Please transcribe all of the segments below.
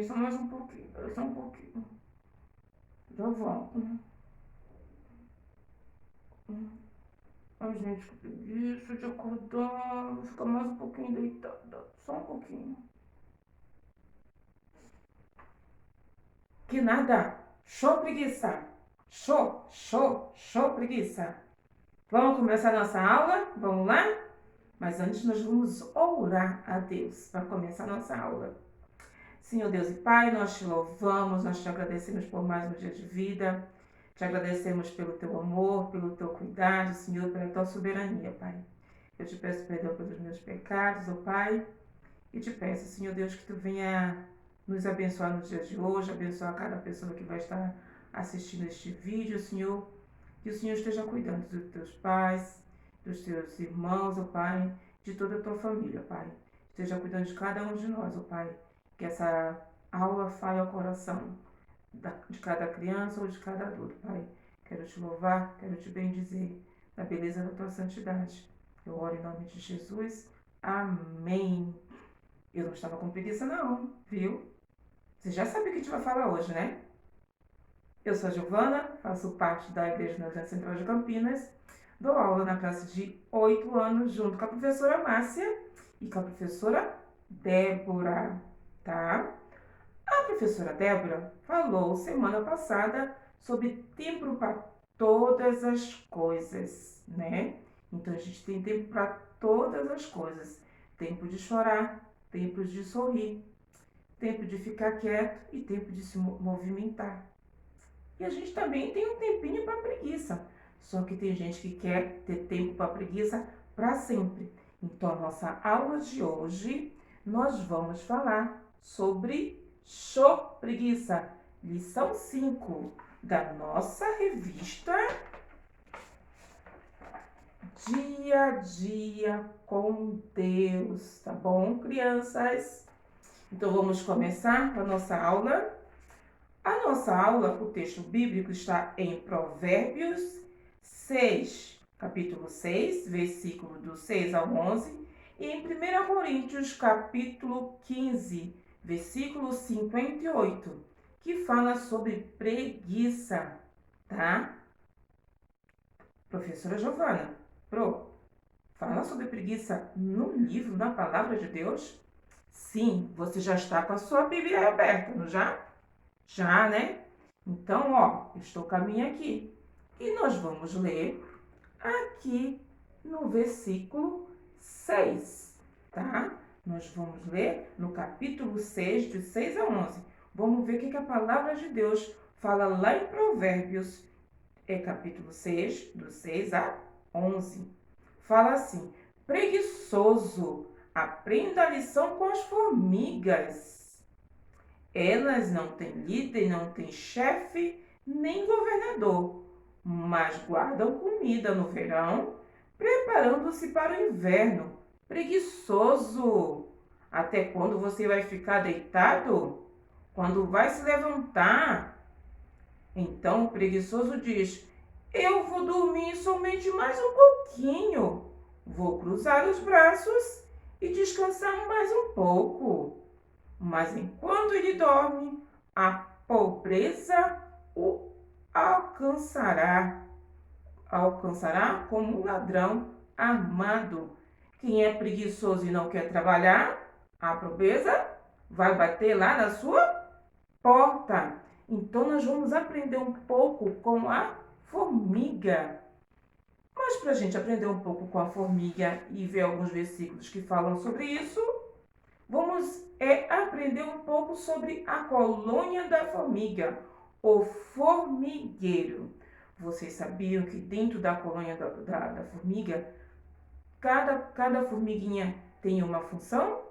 pouquinho, só mais um pouquinho, só um pouquinho. Já volto. Ai, gente, que preguiça de acordar. Vou ficar mais um pouquinho deitada. Só um pouquinho. Que nada. Show, preguiça. Show, preguiça. Vamos começar nossa aula? Vamos lá? Mas antes nós vamos orar a Deus para começar nossa aula. Senhor Deus e Pai, nós te louvamos, nós te agradecemos por mais um dia de vida. Te agradecemos pelo teu amor, pelo teu cuidado, Senhor, pela tua soberania, Pai. Eu te peço perdão pelos meus pecados, ó Pai, e te peço, Senhor Deus, que tu venha nos abençoar no dia de hoje, abençoar cada pessoa que vai estar assistindo este vídeo, Senhor. Que o Senhor esteja cuidando dos teus pais, dos teus irmãos, ó Pai, de toda a tua família, Pai. Esteja cuidando de cada um de nós, ó Pai. Que essa aula fale ao coração de cada criança ou de cada adulto, Pai. Quero te louvar, quero te bendizer na beleza da tua santidade. Eu oro em nome de Jesus. Amém. Eu não estava com preguiça não, viu? Você já sabe o que a gente vai falar hoje, né? Eu sou a Giovana, faço parte da Igreja Nazaré Central de Campinas, dou aula na classe de 8 anos junto com a professora Márcia e com a professora Débora, tá? A professora Débora falou semana passada sobre tempo para todas as coisas, né? Então a gente tem tempo para todas as coisas. Tempo de chorar, tempo de sorrir, tempo de ficar quieto e tempo de se movimentar. E a gente também tem um tempinho para preguiça. Só que tem gente que quer ter tempo para preguiça para sempre. Então a nossa aula de hoje nós vamos falar sobre preguiça, lição 5 da nossa revista Dia a Dia com Deus, tá bom, crianças? Então vamos começar com a nossa aula. A nossa aula, o texto bíblico está em Provérbios 6, capítulo 6, versículo do 6 ao 11, e em 1 Coríntios, capítulo 15, versículo 58, que fala sobre preguiça, tá? Professora Giovana, fala sobre preguiça no livro, na palavra de Deus? Sim, você já está com a sua Bíblia aberta, não já? Já, né? Então, ó, estou com a minha aqui. E nós vamos ler aqui no versículo 6, tá? Nós vamos ler no capítulo 6, de 6 a 11. Vamos ver o que a palavra de Deus fala lá em Provérbios, capítulo 6, do 6 a 11. Fala assim: preguiçoso, aprenda a lição com as formigas. Elas não têm líder, não têm chefe, nem governador, mas guardam comida no verão, preparando-se para o inverno. Preguiçoso! Até quando você vai ficar deitado? Quando vai se levantar? Então o preguiçoso diz: eu vou dormir somente mais um pouquinho. Vou cruzar os braços e descansar mais um pouco. Mas enquanto ele dorme, a pobreza o alcançará. Alcançará como um ladrão armado. Quem é preguiçoso e não quer trabalhar, a pobreza vai bater lá na sua porta. Então nós vamos aprender um pouco com a formiga. Mas para a gente aprender um pouco com a formiga e ver alguns versículos que falam sobre isso, vamos aprender um pouco sobre a colônia da formiga, o formigueiro. Vocês sabiam que dentro da colônia da formiga, cada formiguinha tem uma função,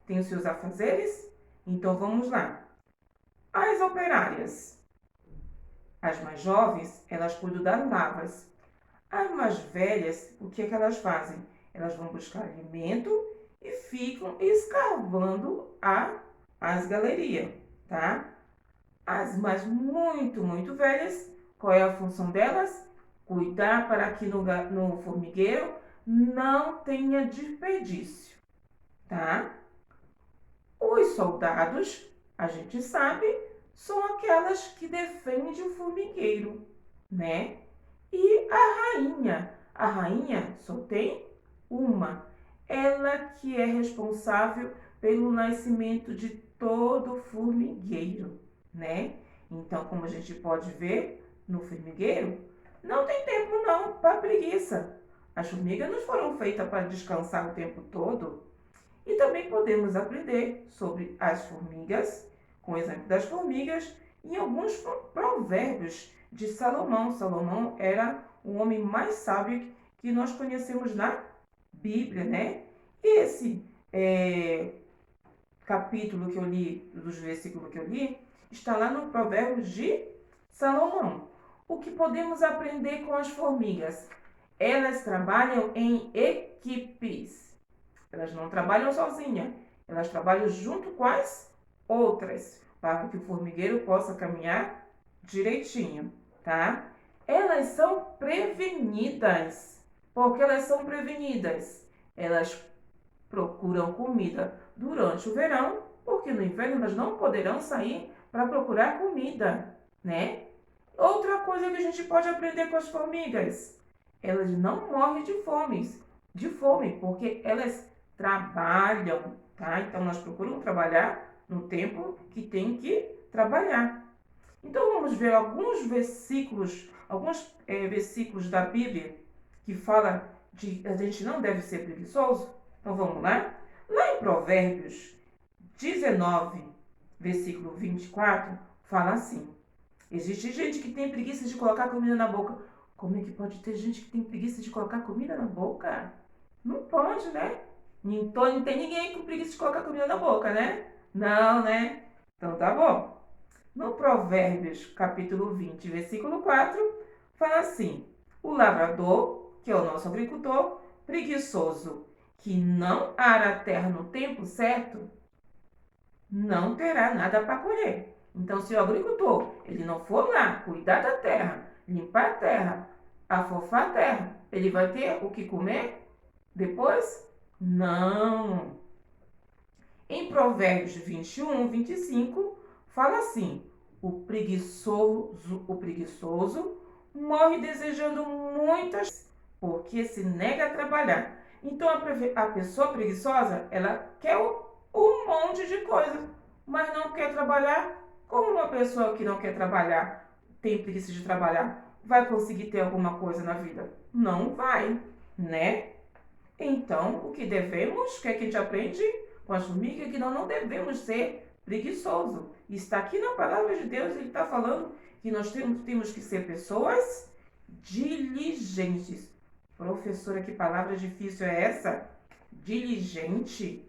tem os seus afazeres? Então vamos lá. As operárias, as mais jovens, elas cuidam das larvas. As mais velhas, o que é que elas fazem? Elas vão buscar alimento e ficam escavando as galerias, tá? As mais muito velhas, qual é a função delas? Cuidar para que no formigueiro não tenha desperdício, tá? Os soldados, a gente sabe, são aquelas que defendem o formigueiro, né? E a rainha só tem uma. Ela que é responsável pelo nascimento de todo formigueiro, né? Então, como a gente pode ver no formigueiro, não tem tempo não para preguiça. As formigas não foram feitas para descansar o tempo todo. E também podemos aprender sobre as formigas, com o exemplo das formigas, em alguns provérbios de Salomão. Salomão era o homem mais sábio que nós conhecemos na Bíblia, né? E esse capítulo que eu li, dos versículos que eu li, está lá no Provérbios de Salomão. O que podemos aprender com as formigas? Elas trabalham em equipes. Elas não trabalham sozinhas, elas trabalham junto com as outras, para que o formigueiro possa caminhar direitinho, tá? Elas são prevenidas. Por que elas são prevenidas? Elas procuram comida durante o verão, porque no inverno elas não poderão sair para procurar comida, né? Outra coisa que a gente pode aprender com as formigas, elas não morrem de fome, porque elas trabalham, tá? Então nós procuramos trabalhar no tempo que tem que trabalhar. Então vamos ver alguns versículos da Bíblia que fala de a gente não deve ser preguiçoso. Então vamos lá? Lá em Provérbios 19, versículo 24, fala assim: existe gente que tem preguiça de colocar comida na boca. Como é que pode ter gente que tem preguiça de colocar comida na boca? Não pode, né? Então não tem ninguém com preguiça de colocar comida na boca, né? Não, né? Então tá bom. No Provérbios, capítulo 20, versículo 4, fala assim: o lavrador, que é o nosso agricultor, preguiçoso, que não ara a terra no tempo certo, não terá nada para colher. Então, se o agricultor ele não for lá cuidar da terra, limpar a terra, afofar a terra, ele vai ter o que comer depois? Não. Em Provérbios 21, 25, fala assim: o preguiçoso morre desejando muitas, porque se nega a trabalhar. Então a pessoa preguiçosa, ela quer um monte de coisa, mas não quer trabalhar. Como uma pessoa que não quer trabalhar, tem preguiça de trabalhar, vai conseguir ter alguma coisa na vida? Não vai, né? Então, o que devemos, o que a gente aprende com as formigas, é que nós não devemos ser preguiçosos. Está aqui na palavra de Deus, ele está falando que nós temos que ser pessoas diligentes. Professora, que palavra difícil é essa? Diligente.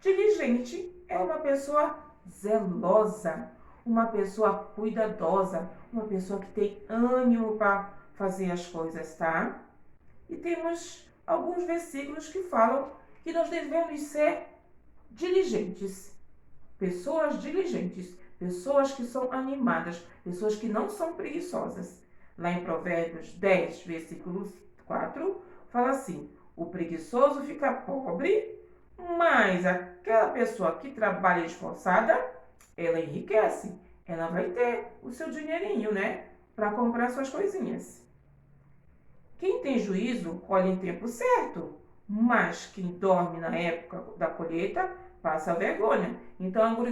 Diligente é uma pessoa zelosa, uma pessoa cuidadosa, uma pessoa que tem ânimo para fazer as coisas, tá? E temos alguns versículos que falam que nós devemos ser diligentes. Pessoas diligentes, pessoas que são animadas, pessoas que não são preguiçosas. Lá em Provérbios 10, versículo 4, fala assim: o preguiçoso fica pobre, mas aquela pessoa que trabalha esforçada, ela enriquece. Ela vai ter o seu dinheirinho, né? Para comprar suas coisinhas. Quem tem juízo colhe em tempo certo, mas quem dorme na época da colheita passa vergonha. Então, o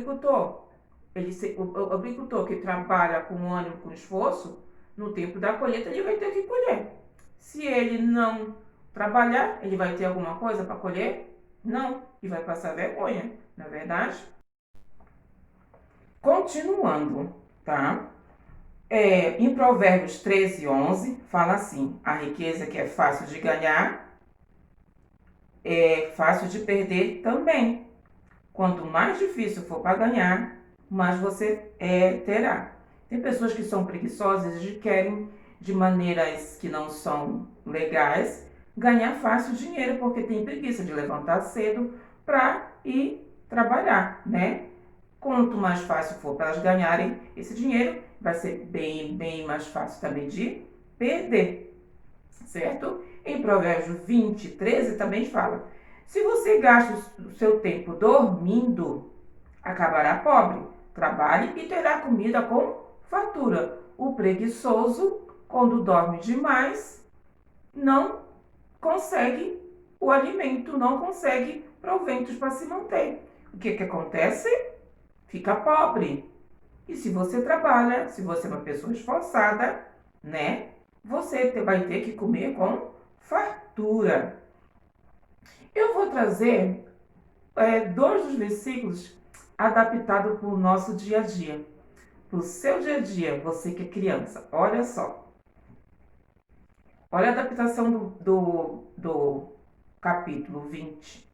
agricultor que trabalha com ânimo, com esforço, no tempo da colheita ele vai ter que colher. Se ele não trabalhar, ele vai ter alguma coisa para colher? Não, e vai passar vergonha, não é verdade? Continuando, tá? Em Provérbios 13, 11, fala assim: a riqueza que é fácil de ganhar é fácil de perder também. Quanto mais difícil for para ganhar, mais você terá. Tem pessoas que são preguiçosas e querem, de maneiras que não são legais, ganhar fácil dinheiro, porque tem preguiça de levantar cedo para ir trabalhar, né? Quanto mais fácil for para elas ganharem esse dinheiro, vai ser bem, bem mais fácil também de perder, certo? Em Provérbios 20, 13 também fala: se você gasta o seu tempo dormindo, acabará pobre. trabalhe e terá comida com fartura. O preguiçoso, quando dorme demais, não consegue o alimento, não consegue proventos para se manter. O que acontece? Fica pobre. E se você trabalha, se você é uma pessoa esforçada, né? Você vai ter que comer com fartura. Eu vou trazer dois dos versículos adaptados para o nosso dia a dia. Para o seu dia a dia, você que é criança. Olha só. Olha a adaptação do capítulo 20,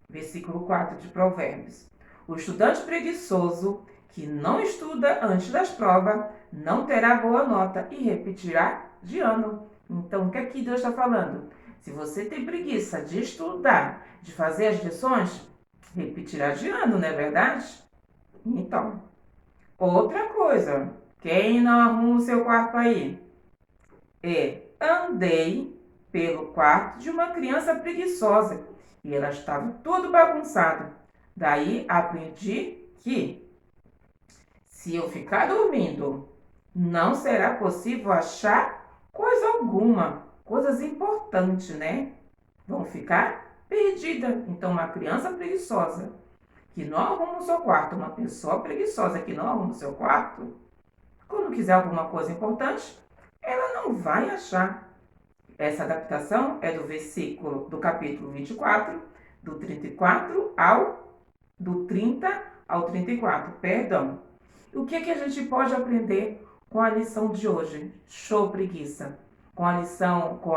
versículo 4 de Provérbios. O estudante preguiçoso que não estuda antes das provas não terá boa nota e repetirá de ano. Então, o que aqui Deus está falando? Se você tem preguiça de estudar, de fazer as lições, repetirá de ano, não é verdade? Então, outra coisa, quem não arruma o seu quarto aí? Andei pelo quarto de uma criança preguiçosa e ela estava tudo bagunçado. Daí aprendi que se eu ficar dormindo, não será possível achar coisa alguma, coisas importantes, né? Vão ficar perdidas. Então, uma criança preguiçosa que não arruma o seu quarto, uma pessoa preguiçosa que não arruma o seu quarto, quando quiser alguma coisa importante, ela não vai achar. Essa adaptação é do capítulo 24, do 30 ao 34, perdão. O que a gente pode aprender com a lição de hoje? Show preguiça. Com a lição, com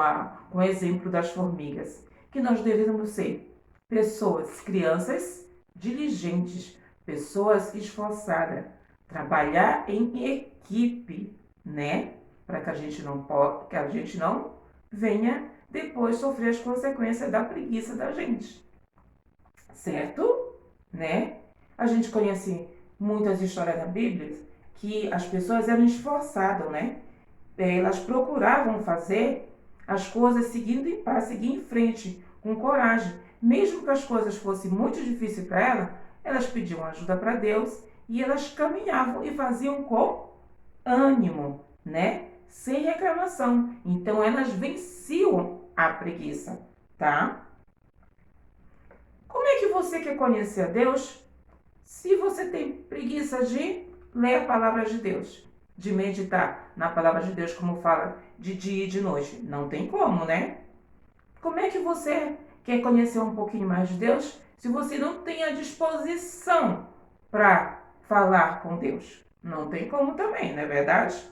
o exemplo das formigas. Que nós devemos ser pessoas, crianças diligentes, pessoas esforçadas, trabalhar em equipe, né? Para que a gente não venha depois sofrer as consequências da preguiça da gente. Certo? Né? A gente conhece muitas histórias da Bíblia que as pessoas eram esforçadas, né? Elas procuravam fazer as coisas seguir em frente, com coragem. Mesmo que as coisas fossem muito difíceis para elas, elas pediam ajuda para Deus e elas caminhavam e faziam com ânimo, né? Sem reclamação. Então elas venciam a preguiça, tá? Como é que você quer conhecer a Deus se você tem preguiça de ler a palavra de Deus, de meditar na palavra de Deus, como fala, de dia e de noite? Não tem como, né? Como é que você quer conhecer um pouquinho mais de Deus se você não tem a disposição para falar com Deus? Não tem como também, não é verdade?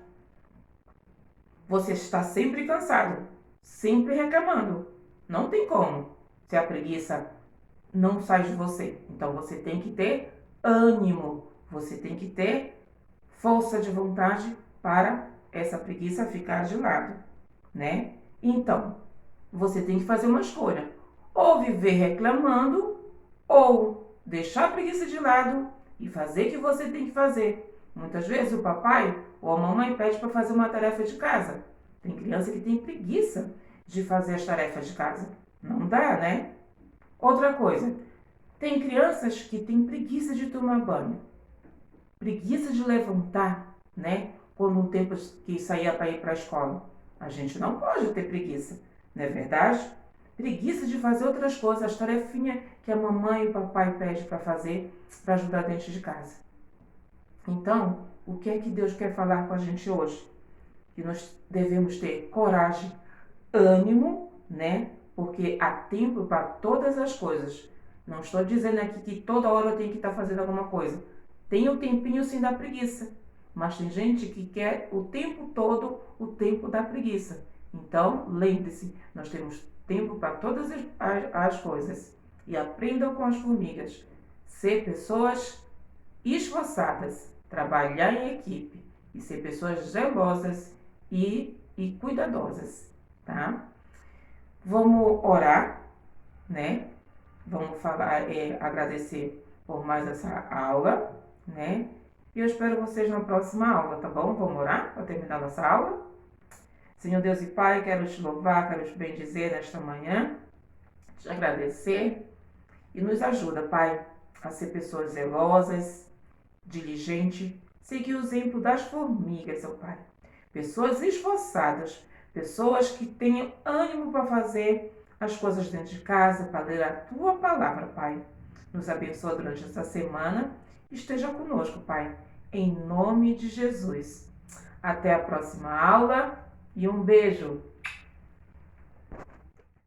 Você está sempre cansado, sempre reclamando. Não tem como, se a preguiça não sai de você. Então você tem que ter ânimo, você tem que ter força de vontade para essa preguiça ficar de lado, né? Então, você tem que fazer uma escolha. Ou viver reclamando, ou deixar a preguiça de lado e fazer o que você tem que fazer. Muitas vezes o papai ou a mamãe pede para fazer uma tarefa de casa. Tem criança que tem preguiça de fazer as tarefas de casa. Não dá, né? Outra coisa, tem crianças que têm preguiça de tomar banho. Preguiça de levantar, né? Quando um tempo que saía para ir para a escola. A gente não pode ter preguiça, não é verdade? Preguiça de fazer outras coisas, as tarefinhas que a mamãe e o papai pedem para fazer para ajudar dentro de casa. Então, o que é que Deus quer falar com a gente hoje? Que nós devemos ter coragem, ânimo, né? Porque há tempo para todas as coisas. Não estou dizendo aqui que toda hora eu tenho que estar fazendo alguma coisa. Tem o tempinho sim da preguiça. Mas tem gente que quer o tempo todo o tempo da preguiça. Então, lembre-se, nós temos tempo para todas as coisas. E aprendam com as formigas. Ser pessoas esforçadas, trabalhar em equipe e ser pessoas zelosas e cuidadosas, tá? Vamos orar, né? Vamos falar, agradecer por mais essa aula, né? E eu espero vocês na próxima aula, tá bom? Vamos orar para terminar nossa aula? Senhor Deus e Pai, quero te louvar, quero te bendizer nesta manhã, te agradecer e nos ajuda, Pai, a ser pessoas zelosas diligente, seguir o exemplo das formigas, ó Pai. Pessoas esforçadas, pessoas que tenham ânimo para fazer as coisas dentro de casa, para ler a Tua palavra, Pai. Nos abençoa durante essa semana. Esteja conosco, Pai. Em nome de Jesus. Até a próxima aula e um beijo!